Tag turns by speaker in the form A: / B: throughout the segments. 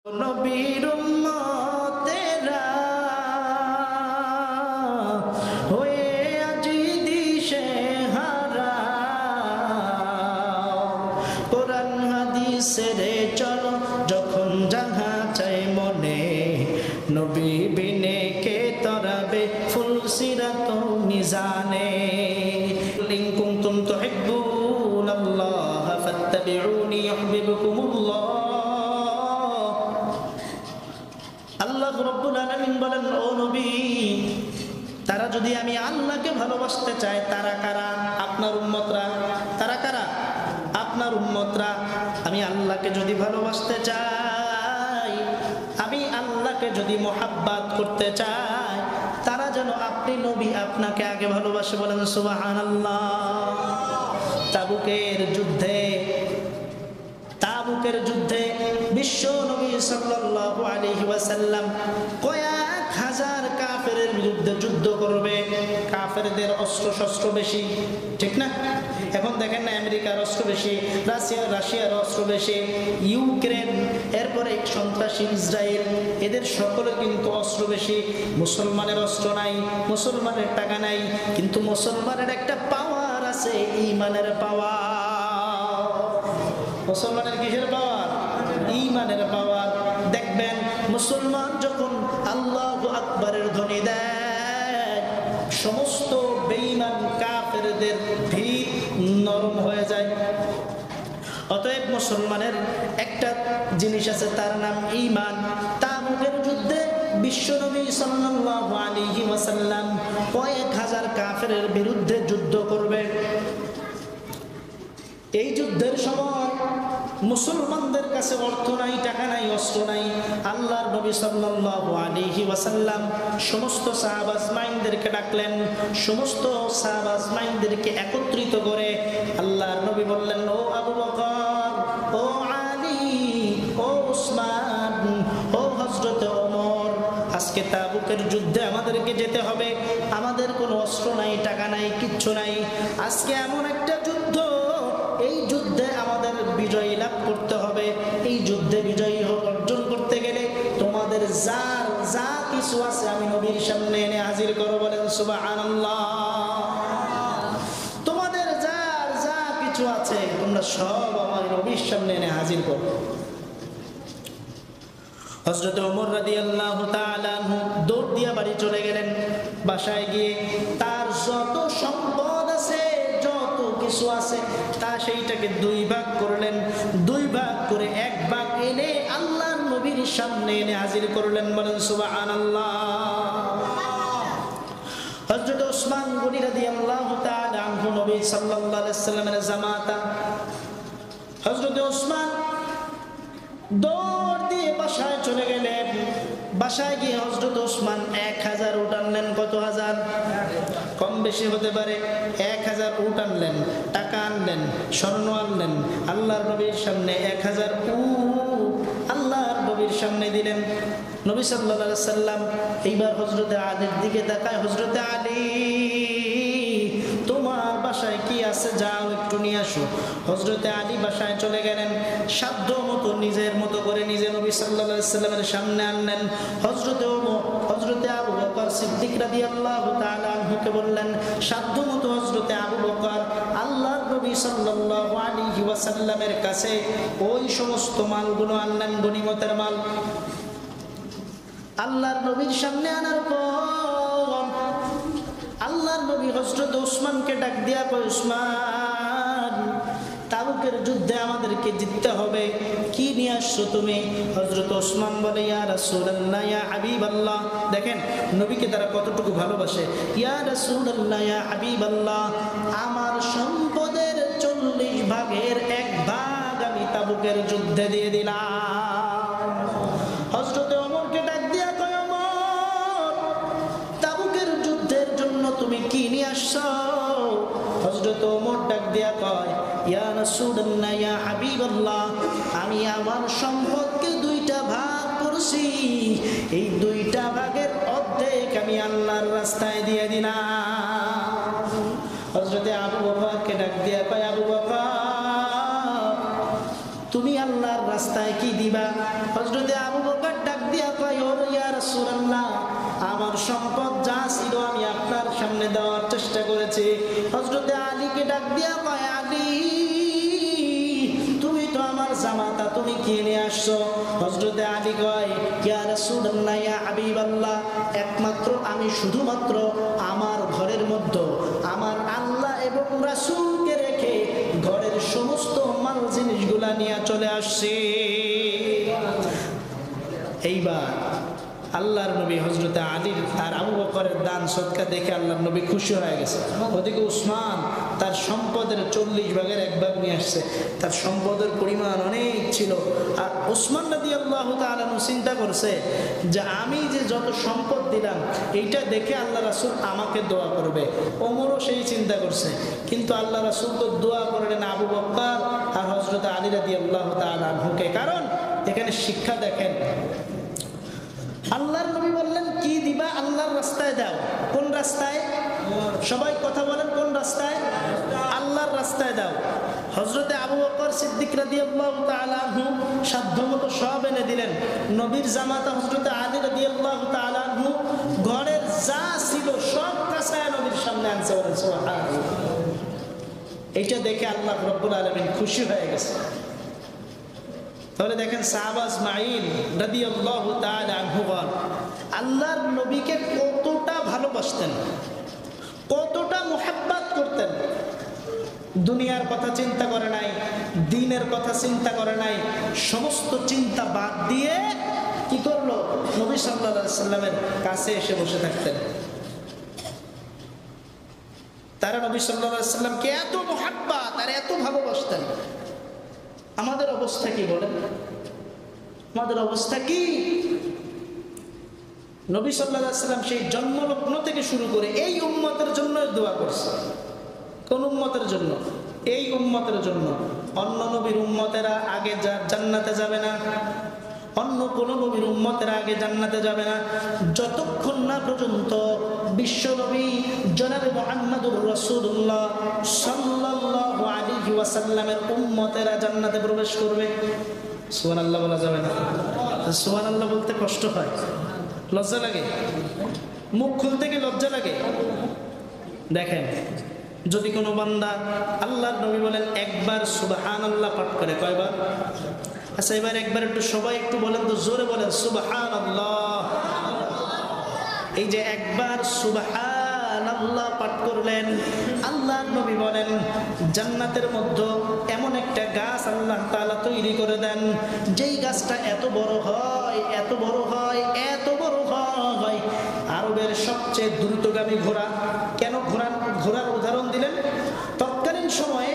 A: নবীর উম্মতেরা হয়ে আজ দিশেহারা, কোরআন হাদিসের চলো যখন যাহা চাই মনে, নবী বিনে কে তরাবে ফুল সিরাত মিজানে। ইন কুনতুম তুহিব্বুনাল্লাহ ফাত্তাবিউনি ইউহিব্বুকুমুল্লাহ। আল্লাহ রাব্বুল আলামিন বলেন, ও নবী, তারা যদি আমি আল্লাহকে ভালোবাসতে চায়, তারা কারা? আপনার উম্মতরা। তারা কারা? আপনার উম্মতরা। আমি আল্লাহকে যদি ভালোবাসতে চাই, আমি আল্লাহকে যদি মোহাব্বত করতে চাই, তারা যেন আপনি নবী আপনাকে আগে ভালোবাসে। বলেন সুবহানাল্লাহ। তাবুকের যুদ্ধে বিশ্ব নবী সাল্লাল্লাহু আলাইহি ওয়াসাল্লাম কয়েক হাজার কাফেরের বিরুদ্ধে যুদ্ধ করবে। কাফেরদের অস্ত্র শস্ত্র বেশি, ঠিক না? এখন দেখেন না, আমেরিকার অস্ত্র বেশি, রাশিয়ার অস্ত্র বেশি, ইউক্রেন, এরপরে সন্ত্রাসী ইসরায়েল, এদের সকলের কিন্তু অস্ত্র বেশি। মুসলমানের অস্ত্র নাই, মুসলমানের টাকা নাই, কিন্তু মুসলমানের একটা পাওয়ার আছে, ঈমানের পাওয়ার। মুসলমানের কিসের পাওয়ার? ঈমানের পাওয়ার। দেখবেন মুসলমান যখন আল্লাহু আকবারের ধ্বনি দেয়, সমস্ত বেঈমান কাফেরদের ভিত নরম হয়ে যায়। অতএব মুসলমানের একটা জিনিস আছে, তার নাম ঈমান। তাবুকের যুদ্ধে বিশ্বনবী সাল্লাল্লাহু আলাইহি ওয়াসাল্লাম কয়েক হাজার কাফেরের বিরুদ্ধে যুদ্ধ করবে। এই যুদ্ধের সময় মুসলমানদের কাছে অর্থ নাই, টাকা নাই, অস্ত্র নাই। আল্লাহর নবী সাল্লাল্লাহু আলাইহি ওয়াসাল্লাম সমস্ত সাহাবা আজমাইনদেরকে ডাকলেন। সমস্ত সাহাবা আজমাইনদেরকে একত্রিত করে আল্লাহর নবী বললেন, ও আবু বকর, ও আলী, ও উসমান, ও হযরত ওমর, আজকে তাবুকের যুদ্ধে আমাদেরকে যেতে হবে। আমাদের কোনো অস্ত্র নাই, টাকা নাই, কিচ্ছু নাই। আজকে এমন একটা যুদ্ধ, এই যুদ্ধে আমাদের বিজয় লাভ করতে হবে। এই যুদ্ধে বিজয়ী অর্জন করতে গেলে তোমাদের যার যা কিছু আছে আমি নবীর সামনে এনে হাজির করো। বলেন সুবহানাল্লাহ। তোমাদের যার যা কিছু আছে তোমরা সব আমার নবীর সামনে এনে হাজির করো। হযরত ওমর রাদিয়াল্লাহু তাআলা আনহু দৌড় দিয়া বাড়ি চলে গেলেন। বাসায় গিয়ে তার যত সম্পদ আছে, যত কিছু আছে, তা সেইটাকে দুই ভাগ করলেন। দুই ভাগ করে এক ভাগ এনে আল্লাহর নবীর সামনে এনে হাজির করলেন। বলেন সুবহানাল্লাহ। হযরত ওসমান গনি রাদিয়াল্লাহু তাআলা আনহু নবী সাল্লাল্লাহু আলাইহি ওয়াসাল্লামের জামাতা। হযরত ওসমান দৌড় দিয়ে বাসায় চলে গেলেন। বাসায় গিয়ে হযরত ওসমান 1000 উট আনলেন। কত হাজার? কম বেশি হতে পারে। 1000 উট আনলেন, টাকা আনলেন, স্বর্ণ আনলেন। আল্লাহর নবীর সামনে 1000 উট আল্লাহর নবীর সামনে দিলেন। নবী সাল্লাল্লাহু আলাইহি সাল্লাম এইবার হযরতে আলীর দিকে তাকায়, হযরতে আলী, তোমার বাসায় কি আছে? যাও একটু নিয়ে আসো। হযরতে আলী বাসায় চলে গেলেন। সাধ্য মতো নিজের মতো করে নিজে নবী সাল্লাল্লাহু আলাইহি সাল্লামের সামনে আনলেন। হযরতে ওমর, হযরতে আবু বকর সিদ্দিক রাদিয়াল্লাহু তাআলা আনহুকে বললেন, সাধ্য মতো হযরতে আবু বকর আল্লাহর নবী সাল্লাল্লাহু আলাইহি ওয়াসাল্লামের কাছে ওই সমস্ত মালগুলো আনলেন, গনিমতের মাল। আল্লাহর নবীর সামনে আনার পর আল্লাহর নবী হযরত ওসমানকে ডাক দিয়া কয়, ওসমান, তাবুকের যুদ্ধে আমাদেরকে জিততে হবে, কি নিয়ে আসছো তুমি? হযরত ওসমান বলে, ইয়া রাসূলুল্লাহ, ইয়া হাবিবাল্লাহ। দেখেন নবীকে তারা কতটুকু ভালোবাসে। ইয়া রাসূলুল্লাহ, ইয়া হাবিবাল্লাহ, আমার সম্পদের 40 ভাগের 1 ভাগ আমি তাবুকের যুদ্ধে দিয়ে দিলাম। হযরত ওমরকে ডাক দিয়া কয়, ওমর, তাবুকের যুদ্ধের জন্য তুমি কি নিয়ে আসছো? হযরত ওমর ডাক দিয়া কয়, ইয়া রাসূলুল্লাহ, ইয়া হাবিবাল্লাহ, আমি আমার সম্পদকে 2টা ভাগ করছি। এই 2টা ভাগের অর্ধেক আমি আল্লাহর রাস্তায় দিয়ে দিলাম। হযরতে আবু বকরকে ডাক দিয়া কয়, আবু বকর, তুমি আল্লাহর রাস্তায় কি দিবা? হযরতে আবু দিয়া কয়, ও ইয়া রাসূলুল্লাহ, আমার সম্পদ যা ছিল আমি আপনার সামনে দেওয়ার চেষ্টা করেছি। হযরতে আলীকে ডাক দিয়া কয়, আলী, তুমি তো আমার জামাতা, তুমি কি নিয়ে আসছো? হযরতে আলী কয়, ইয়া রাসূলুল্লাহ, ইয়া হাবিবাল্লাহ, একমাত্র আমি শুধুমাত্র আমার ঘরের মধ্যে আমার আল্লাহ এবং রাসূলকে রেখে ঘরের সমস্ত মাল জিনিসগুলা নিয়ে চলে আসছি। এইবার আল্লাহর নবী হযরতে আলীর আর আবু বকরের দান সদকা দেখে আল্লাহর নবী খুশি হয়ে গেছে। ওদিকে উসমান তার সম্পদের 40 ভাগের 1 ভাগ নিয়ে আসছে। তার সম্পদের পরিমাণ অনেক ছিল। আর উসমান রাদিয়াল্লাহু তাআলা চিন্তা করছে যে আমি যে যত সম্পদ দিলাম এইটা দেখে আল্লাহ রাসূল আমাকে দোয়া করবে। ওমরও সেই চিন্তা করছে, কিন্তু আল্লাহ রাসূল তো দোয়া করলেন আবু বকর আর হযরতে আলী রাদিয়াল্লাহু তাআলা আনহুকে। কারণ এখানে শিক্ষা দেখেন, আল্লাহর নবী বললেন কি দিবা? আল্লাহর রাস্তায় দাও। কোন রাস্তায়? সবাই কথা বলেন, কোন রাস্তায়? আল্লাহর রাস্তায় দাও। হযরতে আবু বকর সিদ্দিক রাদিয়াল্লাহু তাআলা আনহু সাধ্যমতো সব এনে দিলেন। নবীর জামাতা হযরতে আলী রাদিয়াল্লাহু তাআলা আনহু ঘরের যা ছিল সব কাছায় নবীর সামনে আনছে। সুবহানাল্লাহ। এইটা দেখে আল্লাহ রাব্বুল আলামিন খুশি হয়ে গেছে। তাহলে দেখেন সাহাবা ইসমাঈল রাদিয়াল্লাহু তাআলা আনহু আল্লাহর নবীকে কতটা ভালোবাসতেন, কতটা মুহাব্বত করতেন। দুনিয়ার কথা চিন্তা করে নাই, দ্বীনের কথা চিন্তা করে নাই, সমস্ত চিন্তা বাদ দিয়ে কি করলো? নবী সাল্লাল্লাহু আলাইহি সাল্লামের কাছে এসে বসে থাকতেন। তারা নবী সাল্লাল্লাহু আলাইহি সাল্লামকে এত মুহাব্বত আর এত ভালোবাসতেন। আমাদের অবস্থা কি বলেন? আমাদের অবস্থা কি? নবী সাল্লাল্লাহু আলাইহি সাল্লাম সেই জন্মলগ্ন থেকে শুরু করে এই উম্মতের জন্য দোয়া করছে। কোন উম্মতের জন্য? এই উম্মতের জন্য। অন্য নবীর উম্মতেরা আগে জান্নাতে যাবে না, অন্য কোন নবীর উম্মতেরা আগে জান্নাতে যাবে না যতক্ষণ না পর্যন্ত বিশ্ব নবী জনাবে মুহাম্মদুর রাসূলুল্লাহ সাল্লাল্লাহু আলাইহি ওয়াসাল্লামের উম্মতেরা জান্নাতে প্রবেশ করবে। সুবহানাল্লাহ বলা যাবে না? সুবহানাল্লাহ বলতে কষ্ট হয়, লজ্জা লাগে, মুখ খুলতে গিয়ে লজ্জা লাগে। দেখেন, যদি কোনো বান্দা আল্লাহর নবী বলেন একবার সুবহানাল্লাহ পাঠ করে, কয়বার? আচ্ছা, এবার একবার একটু সবাই একটু বলেন তো, জোরে বলেন সুবহানাল্লাহ। এই যে একবার সুবহানাল্লাহ পাঠ করলেন, আল্লাহর নবী বলেন জান্নাতের মধ্যে এমন একটা গাছ আল্লাহ তাআলা তৈরি করে দেন, যেই গাছটা এত বড় হয়, এত বড় হয়, এত বড় হয়, আরবের সবচেয়ে দ্রুতগামী ঘোড়া। কেন ঘোড়ার উদাহরণ দিলেন? তৎকালীন সময়ে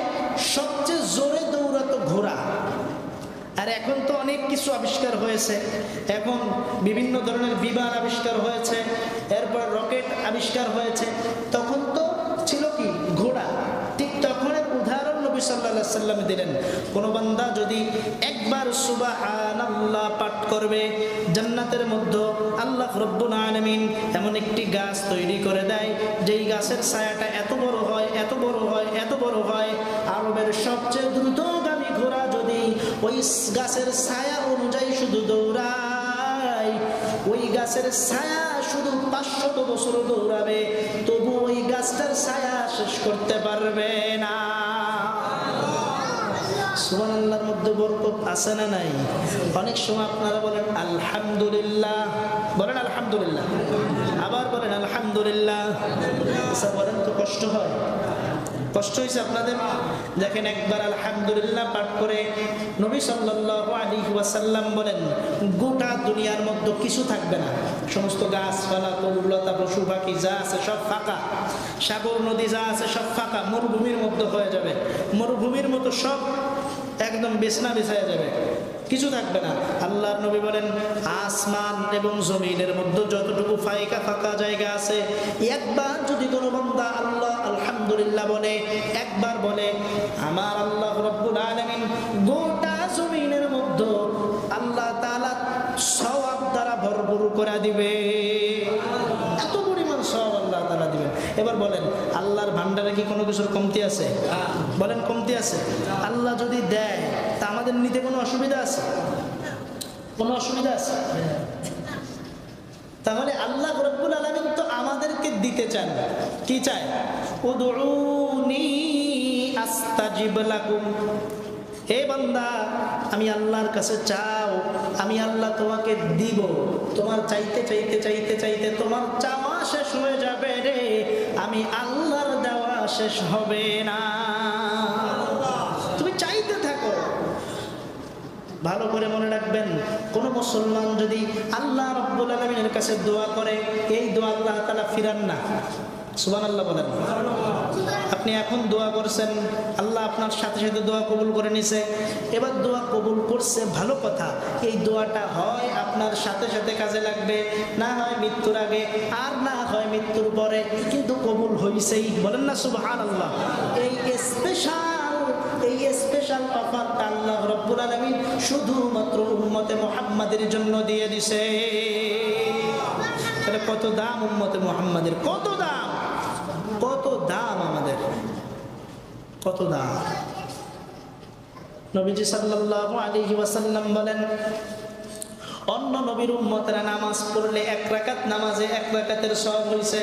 A: সবচেয়ে জোরে দৌড়াতো ঘোড়া। আর এখন তো অনেক কিছু আবিষ্কার হয়েছে, এখন বিভিন্ন ধরনের বিমান আবিষ্কার হয়েছে, এরপর রকেট আবিষ্কার হয়েছে। তখন তো ছিল কি? ঘোড়া। ঠিক তখনের উদাহরণ নবী সাল্লাল্লাহু আলাইহি ওয়াসাল্লাম দিলেন। কোন বান্দা যদি একবার সুবহানাল্লাহ পাঠ করবে, জান্নাতের মধ্যে আল্লাহ রাব্বুল আলামিন এমন একটি গাছ তৈরি করে দেয়, যেই গাছের ছায়াটা এত বড় হয়, এত বড় হয়, এত বড় হয়, আরবের সবচেয়ে দ্রুতগামী ঘোড়া যদি ওই গাছের ছায়া অনুযায়ী শুধু দৌড়ায়, ওই গাছের ছায়া শুধু 500 বছর দৌড়াবে, তবু ওই গাছটার ছায়া শেষ করতে পারবে না। সুবহানাল্লাহর মধ্যে বরকত আছে না নাই? অনেক সময় আপনারা বলেন আলহামদুলিল্লাহ, বলেন আলহামদুলিল্লাহ, আবার বলেন আলহামদুলিল্লাহ। আচ্ছা, বলেন তো কষ্ট হয়? কষ্ট হয়েছে আপনাদের? দেখেন, একবার আলহামদুলিল্লাহ পাঠ করে নবী সাল্লাল্লাহু আলাইহি ওয়াসাল্লাম বলেন গোটা দুনিয়ার মধ্যে কিছু থাকবে না। সমস্ত গাছপালা, তরুলতা, পশু পাখি যা আছে সব ফাঁকা, সাগর নদী যা আছে সব ফাঁকা, মরুভূমির মধ্যে হয়ে যাবে। মরুভূমির মতো সব একদম বিছনা বিছায়া যাবে, কিছু থাকবে না। আল্লাহর নবী বলেন আসমান এবং জমিনের মধ্যে যতটুকু ফাঁকা জায়গা আছে, একবার যদি কোনো বান্দা আল্লাহ আলহামদুলিল্লাহ বলে, একবার বলে, আমার আল্লাহ রাব্বুল আলামিন গোটা জমিনের মধ্যে আল্লাহ তাআলা সওয়াব দ্বারা ভরপুর করে দিবে। এত পরিমাণ সওয়াব আল্লাহ তাআলা দিবেন। এবার বলেন, আল্লাহর ভান্ডারে কি কোনো কিছুর কমতি আছে? বলেন, কমতি আছে? আল্লাহ যদি দেয় তা আমাদের নিতে কোনো অসুবিধা আছে? কোনো অসুবিধা আছে? তাহলে আল্লাহ রাব্বুল আলামিন তো আমাদেরকে দিতে চান, কি চায়? উদউনি আস্তাজিব লাকুম। হে বান্দা, আমি আল্লাহর কাছে চাও, আমি আল্লাহ তোমাকে দিব। তোমার চাইতে চাইতে চাইতে চাইতে তোমার চাওয়া শেষ হয়ে যাবে রে, আমি আল্লাহর দেওয়া শেষ হবে না। তুমি চাইতে থাকো। ভালো করে মনে রাখবেন, কোন মুসলমান যদি আল্লাহ রাব্বুল আলামিনের কাছে দোয়া করে, এই দোয়া আল্লাহ তাআলা ফিরান না। সুবহানাল্লাহ বলেন। আপনি এখন দোয়া করছেন, আল্লাহ আপনার সাথে সাথে দোয়া কবুল করে নিছে। এবার দোয়া কবুল করছে, ভালো কথা। এই দোয়াটা হয় আপনার সাথে সাথে কাজে লাগবে, না হয় মৃত্যুর আগে, আর না হয় মৃত্যুর পরে, কিন্তু কবুল হইছেই। বলেন না সুবহানাল্লাহ। এই স্পেশাল অফারটা আল্লাহ রাব্বুল আলামিন শুধুমাত্র উম্মতে মুহাম্মাদের জন্য দিয়ে দিছে। তাহলে কত দাম উম্মতে মুহাম্মাদের, কত দাম, কত দাম আমাদের, কত দাম। নবীজি সাল্লাল্লাহু আলাইহি ওয়াসাল্লাম বলেন, অন্য নবীর উম্মতেরা নামাজ পড়লে 1 রাকাত নামাজে 1 রাকাতের সওয়াব হইছে।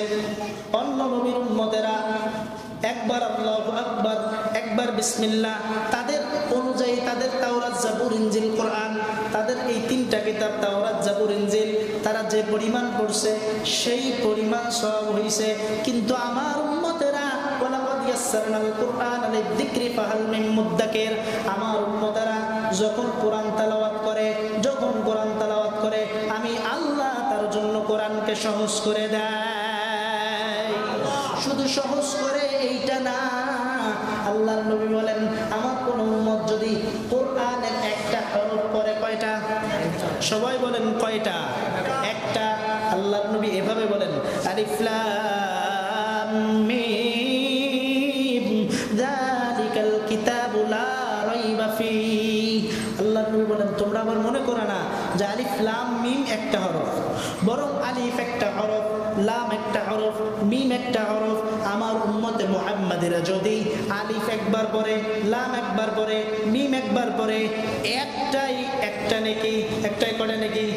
A: অন্য নবীর উম্মতেরা একবার আল্লাহু আকবার, একবার বিসমিল্লাহ, তাদের অনুযায়ী তাদের তাওরাত, জাবুর, ইনজিল, কোরআন, তাদের এই 3টা কিতাব তাওরাত, জাবুর, ইনজিল, তারা যে পরিমাণ পড়ছে সেই পরিমাণ সওয়াব হইছে। কিন্তু আমার উম্মতেরা ওয়ালাকাদ ইয়াসসারনাল কুরআনা লিযিকরি ফাহাল মিন মুদ্দাকির, আমার উম্মতেরা যখন কোরআন তেলাওয়াত করে, আমি আল্লাহ তার জন্য কোরআনকে সহজ করে দেয়। শুধু সহজ করে এইটা না, আল্লাহর নবী বলেন, আমার কোন উম্মত যদি কোরআনের একটা হরফ পড়ে, কয়টা? সবাই বলেন কয়টা? একটা। আল্লাহর নবী এভাবে বলেন, আলিফ লাম মিম যালিকাল কিতাবু লা রাইবা ফীহ। আল্লাহর নবী বলেন, তোমরা আবার মনে করো না যে আলিফ লাম মিম একটা হরফ, বরং আলিফ একটা হরফ, লাম একটা হরফ, মিম একটা হরফ। আমার উম্মতে মুহাম্মাদিরা যদি আলিফ একবার পড়ে, লাম একবার পড়ে, মিম একবার পড়ে, একটা নেকি, একটাই করে নেকি।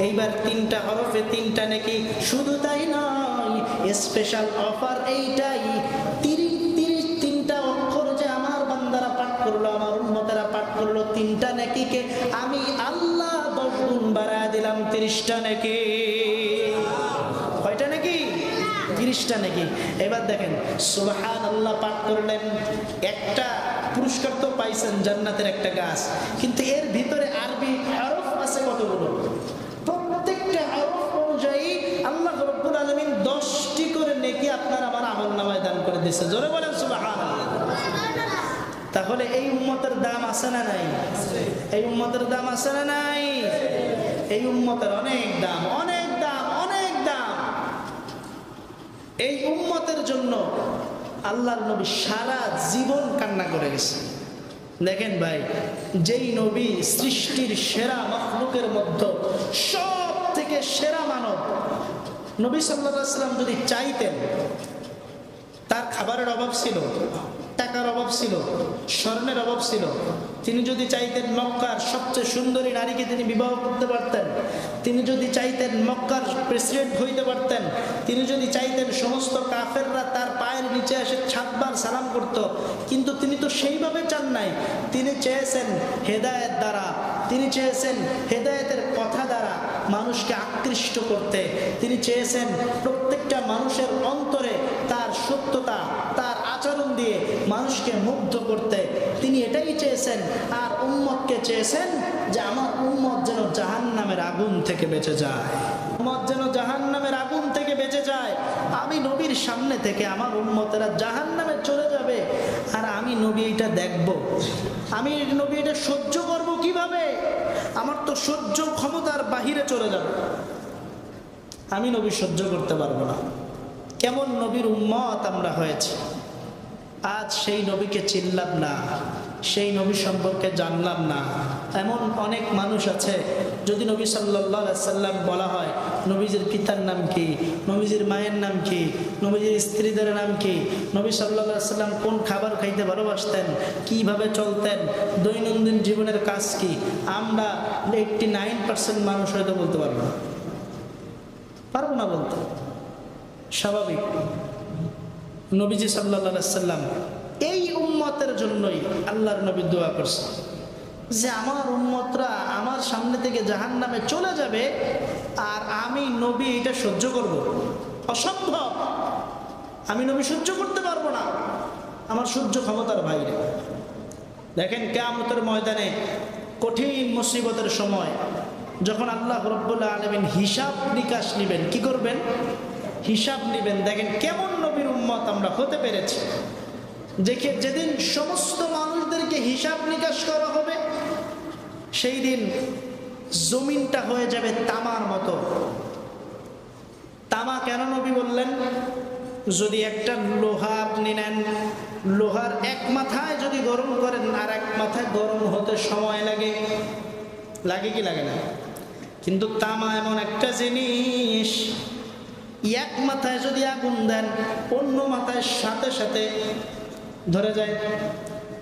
A: এইবার 3টা হরফে 3টা নেকি। শুধু তাই নয়, স্পেশাল অফার এইটাই, 3টা অক্ষর যে আমার বান্দারা পাঠ করলো, আমার উম্মতেরা পাঠ করলো, 3টা নেকিকে আমি আল্লাহ 10 গুণ বাড়ায় দিলাম, 30টা নেকি। কয়টা নাকি? 30টা নাকি। এবার দেখেন, সুবহানাল্লাহ পাঠ করলেন, একটা পুরস্কার তো পাইছেন, জান্নাতের একটা গাছ। কিন্তু এর ভিতরে আরবি হরফ আছে কতগুলো? প্রত্যেকটা হরফ অনুযায়ী আল্লাহ রাব্বুল আলামিন 10টি করে নেকি আপনার আমার আমলনামায় দান করে দিয়েছে। জোরে বলেন সুবহানাল্লাহ। তাহলে এই উম্মতের দাম আছে না নাই? এই উম্মতের দাম আছে না নাই? এই উম্মতের অনেক দাম, অনেক দাম, অনেক দাম। এই উম্মতের জন্য আল্লাহর নবী সারা জীবন কান্না করে গেছে। দেখেন ভাই, যেই নবী সৃষ্টির সেরা মাখলুকের মধ্যে সব থেকে সেরা মানব, নবী সাল্লাল্লাহু আলাইহি ওয়াসাল্লাম যদি চাইতেন, তার খাবারের অভাব ছিল, টাকার অভাব ছিল, স্বর্ণের অভাব ছিল, তিনি যদি চাইতেন মক্কার সবচেয়ে সুন্দরী নারীকে তিনি বিবাহ করতে পারতেন, তিনি যদি চাইতেন মক্কার প্রেসিডেন্ট হইতে পারতেন, তিনি যদি চাইতেন সমস্ত কাফেররা তার পায়ের নিচে এসে 7 বার সালাম করত। কিন্তু তিনি তো সেইভাবে চান নাই। তিনি চেয়েছেন হেদায়েত দ্বারা, তিনি চেয়েছেন হেদায়েতের কথা দ্বারা মানুষকে আকৃষ্ট করতে। তিনি চেয়েছেন প্রত্যেকটা মানুষের অন্তরে তার সত্যতা, তার আচরণ দিয়ে মানুষকে মুগ্ধ করতে। তিনি এটাই চেয়েছেন। আর উম্মতকে চেয়েছেন যে আমার উম্মত যেন জাহান্নামের আগুন থেকে বেঁচে যায়, উম্মত যেন জাহান্নামের আগুন থেকে বেঁচে যায়। আমি নবীর সামনে থেকে আমার উম্মতেরা জাহান্নামে চলে যাবে, আর আমি নবী এটা দেখব, আমি নবী এটা সহ্য করব কিভাবে? আমার তো সহ্য ক্ষমতার বাহিরে চলে যাবে, আমি নবী সহ্য করতে পারবো না। কেমন নবীর উম্মত আমরা হয়েছি। আজ সেই নবীকে চিনলাম না, সেই নবী সম্পর্কে জানলাম না। এমন অনেক মানুষ আছে, যদি নবী সাল্লাল্লাহু আলাইহি সাল্লাম বলা হয়, নবীজির পিতার নাম কি, নবীজির মায়ের নাম কি, নবীজির স্ত্রীদের নাম কি, নবী সাল্লাল্লাহু আলাইহি সাল্লাম কোন খাবার খাইতে ভালোবাসতেন, কিভাবে চলতেন, দৈনন্দিন জীবনের কাজ কি, আমরা 89% মানুষ হয়তো বলতে পারবো না। পারবো না বলতে, স্বাভাবিক। নবীজি সাল্লাল্লাহু আলাইহি সাল্লাম এই উম্মতের জন্যই আল্লাহর নবী দোয়া করছেন যে আমার উম্মতরা আমার সামনে থেকে জাহান্নামে চলে যাবে আর আমি নবী এটা সহ্য করব, অসম্ভব, আমি নবী সহ্য করতে পারবো না, আমার সহ্য ক্ষমতার বাইরে। দেখেন কিয়ামতের ময়দানে কঠিন মুসিবতের সময় যখন আল্লাহ রাব্বুল আলামিন হিসাব নিকাশ নেবেন, কি করবেন? হিসাব নেবেন। দেখেন কেমন নবীর উম্মত আমরা হতে পেরেছি। দেখে যেদিন সমস্ত মানুষদেরকে হিসাব নিকাশ করা হবে সেই দিন জমিনটা হয়ে যাবে তামার মতো। তামা কেন নবী বললেন? যদি একটা লোহা আপনি নেন, লোহার এক মাথায় যদি গরম করেন আর এক মাথায় গরম হতে সময় লাগে, লাগে কি লাগে না? কিন্তু তামা এমন একটা জিনিস, এক মাথায় যদি আগুন দেন অন্য মাথায় সাথে সাথে ধরে যায়।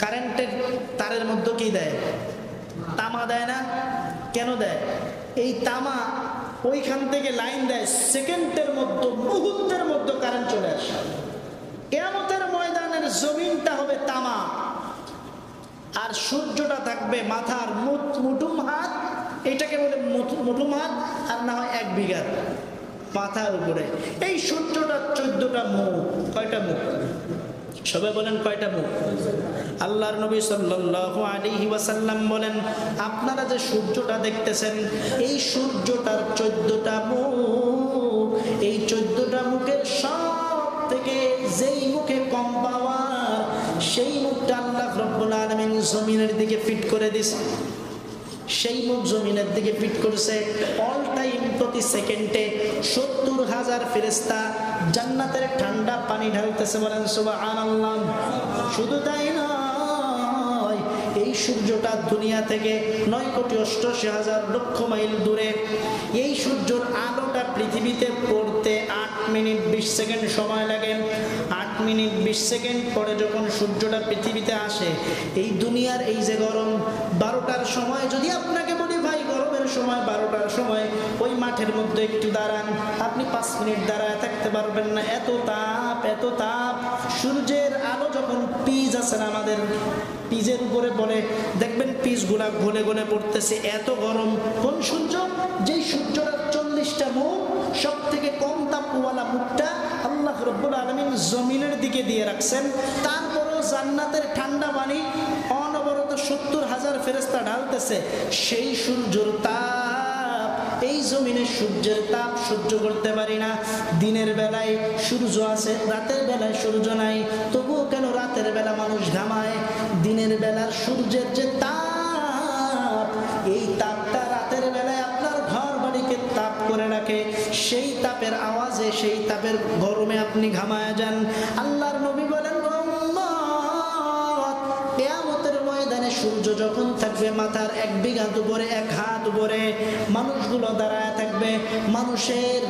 A: কারেন্টের তারের মধ্যে কি দেয়? তামা দেয় না? কেন দেয়? এই তামা ওইখান থেকে লাইন দেয়, সেকেন্ডের মধ্যে, মুহূর্তের মধ্যে কারেন্ট চলে আসে। কিয়ামতের ময়দানের জমিনটা হবে তামা আর সূর্যটা থাকবে মাথার মুঠুম হাত, এটাকে বলে মুঠুম হাত, আর না হয় 1 বিঘা মাথার উপরে। এই সূর্যটা 14টা মুখ। কয়টা মুখ? সবাই বলেন কয়টা মুখ? আল্লাহর নবী সাল্লাল্লাহু আলাইহি ওয়াসাল্লাম বলেন, আপনারা যে সূর্যটা দেখতেছেন এই সূর্যটার 14টা মুখ। এই 14টা মুখের সব থেকে যেই মুখে কম পাওয়ার সেই মুখটা আল্লাহ রাব্বুল আলামিন জমিনের দিকে ফিট করে দিয়েছে। সেই মুখ জমিনের দিকে ফিট করছে। অল টাইম প্রতি সেকেন্ডে 70,000 ফেরেশতা জান্নাতের ঠান্ডা পানি ঢালতেছে। বলেন সুবহানাল্লাহ। শুধু তাই নয়, এই সূর্যটা দুনিয়া থেকে 9,88,00,000 মাইল দূরে। এই সূর্যের আলোটা পৃথিবীতে পড়তে 8 মিনিট 20 সেকেন্ড সময় লাগে। 8 মিনিট 20 সেকেন্ড পরে যখন সূর্যটা পৃথিবীতে আসে, এই দুনিয়ার এই যে গরম, 12টার সময় যদি আপনাকে বলি ভাই গরমের সময় 12টার সময় ওই মাঠের মধ্যে একটু দাঁড়ান, আপনি 5 মিনিট দাঁড়ায় থাকতে পারবেন না, এত তাপ, এত তাপ। সূর্যের আলো যখন পিজ আছে না আমাদের পিজের উপরে বলে, দেখবেন পিজগুলা গলে গলে পড়তেছে, এত গরম। কোন সূর্য? যেই সূর্যটার 40টা মুখ, সব থেকে কম তাপওয়ালা মুখটা আল্লাহ রাব্বুল আলামিন জমিনের দিকে দিয়ে রাখছেন। তারপরেও জান্নাতের ঠান্ডা পানি অনবরত 70,000 ফেরেশতা ঢালতেছে। সেই সূর্যের তাপ, এই জমিনে সূর্যের তাপ সহ্য করতে পারি না। দিনের বেলায় সূর্য আছে, রাতের বেলায় সূর্য নাই, তবুও কেন রাতের বেলা মানুষ ঘামায়? দিনের বেলার সূর্যের যে তাপ, এই তাপটা রাতের বেলায় আপনার ঘর বাড়িকে তাপ করে রাখে। সেই তাপের আওয়াজে, সেই তাপের গরমে আপনি ঘামায় যান। আল্লাহর নবী বলেন, কিয়ামতের ময়দানে সূর্য যখন থাকবে মাথার 1 বিঘা উপরে, 1 হাত উপরে, মানুষগুলো দাঁড়ায় থাকবে। মানুষের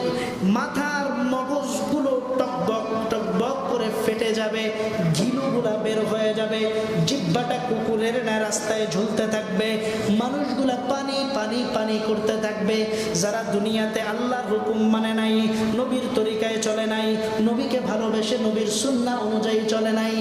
A: মাথার মগজগুলো টকবক টকবক করে ফেটে যাবে, ঘিলুগুলা বের হয়ে যাবে, জিহ্বাটা কুকুরের ন্যায় রাস্তায় ঝুলতে থাকবে। মানুষগুলা পানি পানি পানি করতে থাকবে। যারা দুনিয়াতে আল্লাহর হুকুম মানে নাই, নবীর তরিকায় চলে নাই, নবীকে ভালোবেসে নবীর সুন্নাহ অনুযায়ী চলে নাই,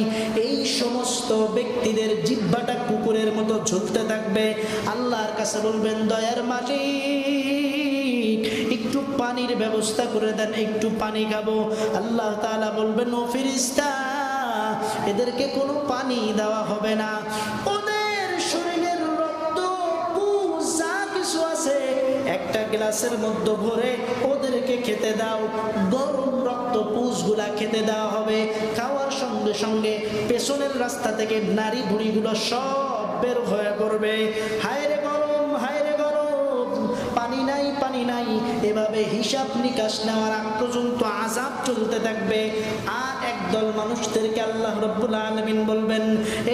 A: এই সমস্ত ব্যক্তিদের জিহ্বাটা কুকুরের মতো ঝুলতে থাকবে। আল্লাহর কাছে বলবেন, দয়ার মালিক একটু পানির ব্যবস্থা করে দেন, একটু পানি খাবো। আল্লাহ তাআলা বলবেন, ও ফেরেশতা, এদেরকে কোনো পানি দেওয়া হবে না। ওদের শরীরের রক্ত পুজ যা কিছু আছে একটা গ্লাসের মধ্যে ভরে ওদেরকে খেতে দাও। গরম রক্ত পুজগুলা খেতে দেওয়া হবে। খাওয়ার সঙ্গে সঙ্গে পেছনের রাস্তা থেকে নারী ভুঁড়িগুলো সব বের হয়ে পড়বে। হায় রে গরম, হায় রে গরম, পানি নাই, পানি নাই। এভাবে হিসাব নিকাশ নেওয়ার আগ পর্যন্ত আযাব চলতে থাকবে। আর একদল মানুষদেরকে আল্লাহ রাব্বুল আলামিন বলবেন,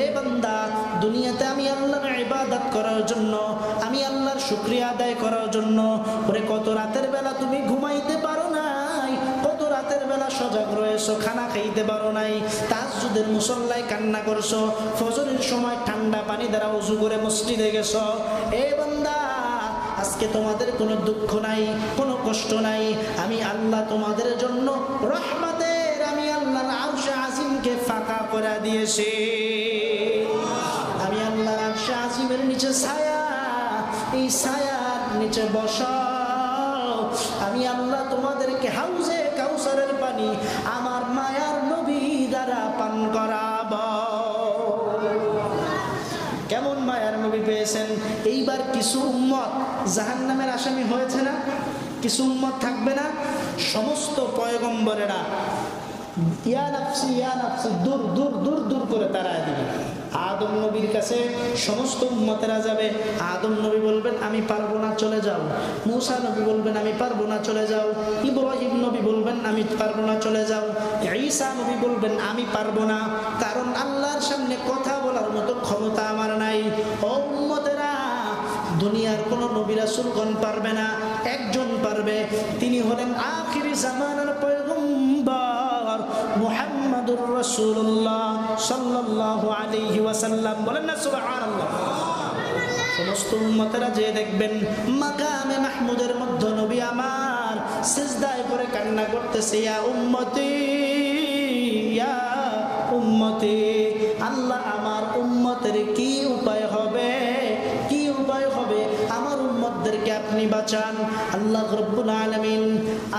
A: এ বান্দা, দুনিয়াতে আমি আল্লাহর ইবাদত করার জন্য, আমি আল্লাহর শুকরিয়া আদায় করার জন্য, ওরে কত রাতের বেলা তুমি ঘুমাইতে পারো নাই, কত রাতের বেলা সজাগ রয়েছো, খানা খাইতে পারো নাই, তাহাজ্জুদের মুসল্লায় কান্না করছো, ফজরের সময় ঠান্ডা পানি দ্বারা ওযু করে মসজিদে গেছো। এ বান্দা, আজকে তোমাদের কোনো দুঃখ নাই, কোনো কষ্ট নাই। আমি আল্লাহ তোমাদের জন্য রহমতের আমি আল্লাহর আরশে আজিমকে ফাঁকা করে দিয়েছি। আমি আল্লাহর আরশে আজিমের নিচে ছায়া, এই ছায়ার নিচে বসা। আমি আল্লাহ তোমাদেরকে হাউজে কাউসারের পানি আমার মায়ার নবী দ্বারা পান করাবো। কেমন মায়ার নবী পেয়েছেন। এইবার কিছু উম্মত জাহান্নামের আসামি হয়েছে না? কিছু উম্মত থাকবে না? সমস্ত পয়গম্বরেরা ইয়া নাফসি ইয়া নাফসি দূর দূর দূর দূর করে তাড়ায় দিবে। আদম নবীর কাছে সমস্ত উম্মতেরা যাবে। আদম নবী বলবেন আমি পারবো না, চলে যাও। মূসা নবী বলবেন আমি পারবো না, চলে যাও। ইব্রাহিম নবী বলবেন আমি পারবো না, চলে যাও। ঈসা নবী বলবেন আমি পারবো না, কারণ আল্লাহর সামনে কথা বলার মতো ক্ষমতা আমার নাই। ও উম্মতেরা, দুনিয়ার কোন নবী রাসূলগণ পারবে না, একজন পারবে, তিনি হলেন আখিরি জামানার পয়গম্বর মুহাম্মদুর রাসূলুল্লাহ সাল্লাল্লাহু আলাইহি ওয়াসাল্লাম। বলেন না সুবহানাল্লাহ। সমস্ত উম্মতেরা যে দেখবেন মাকামে মাহমুদের মধ্যে নবী আমার সিজদায় পড়ে কান্না করতেছে, ইয়া উম্মতি ইয়া উম্মতি। আল্লাহ আমার উম্মতের কি উপায় হবে, কি উপায় হবে, আমার উম্মতদেরকে আপনি বাঁচান। আল্লাহ রব্বুল আলামিন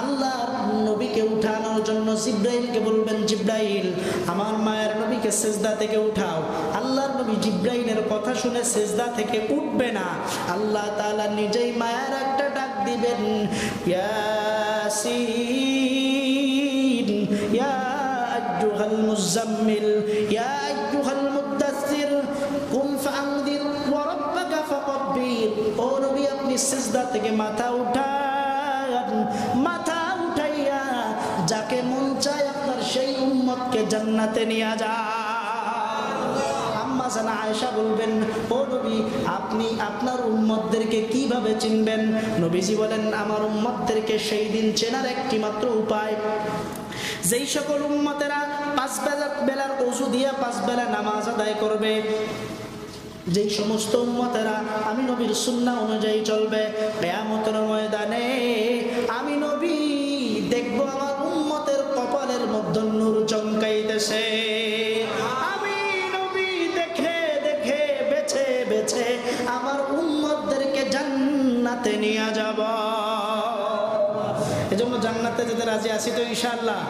A: আল্লাহর নবীকে উঠানোর জন্য জিব্রাইলকে বলবেন, জিব্রাইল আমার মায়ের নবীকে সিজদা থেকে উঠাও। আল্লাহর নবী জিব্রাইলের কথা শুনে সিজদা থেকে উঠবে না, আল্লাহ তাআলা নিজেই মায়ের একটা ডাক দিবেন, ইয়াসিন ইয়া আইয়ুহাল মুজাম্মিল ইয়া আইয়ুহাল মুদ্দাসসির কুম ফাআনদির ওয়া রাব্বাকা ফাকাব্বির। ও নবী আপনি সিজদা থেকে মাথা উঠান, মাথা উঠাইয়া যাকে মন চায় আপনার সেই উম্মতকে জান্নাতে নিয়ে যান। আম্মা জানা আয়েশা বলবেন, ও নবী আপনি আপনার উম্মতদেরকে কিভাবে চিনবেন? নবীজি বলেন আমার উম্মতদেরকে সেই দিন চেনার একটি মাত্র উপায়, যেই সকল উম্মতেরা 5 বেলার ওযু দিয়ে 5 বেলা নামাজ আদায় করবে, যেই সমস্ত উম্মতেরা আমি নবীর সুন্নাহ অনুযায়ী চলবে, কিয়ামতের ময়দানে আমি নবী দেখব আমার উম্মতের কপালের মধ্যে নূর চমকাইতেছে। আমি নবী দেখে দেখে বেছে বেছে আমার উম্মতদেরকে জান্নাতে নিয়ে যাব। এজন্য জান্নাতে যেতে রাজি আছি তো ইনশাআল্লাহ।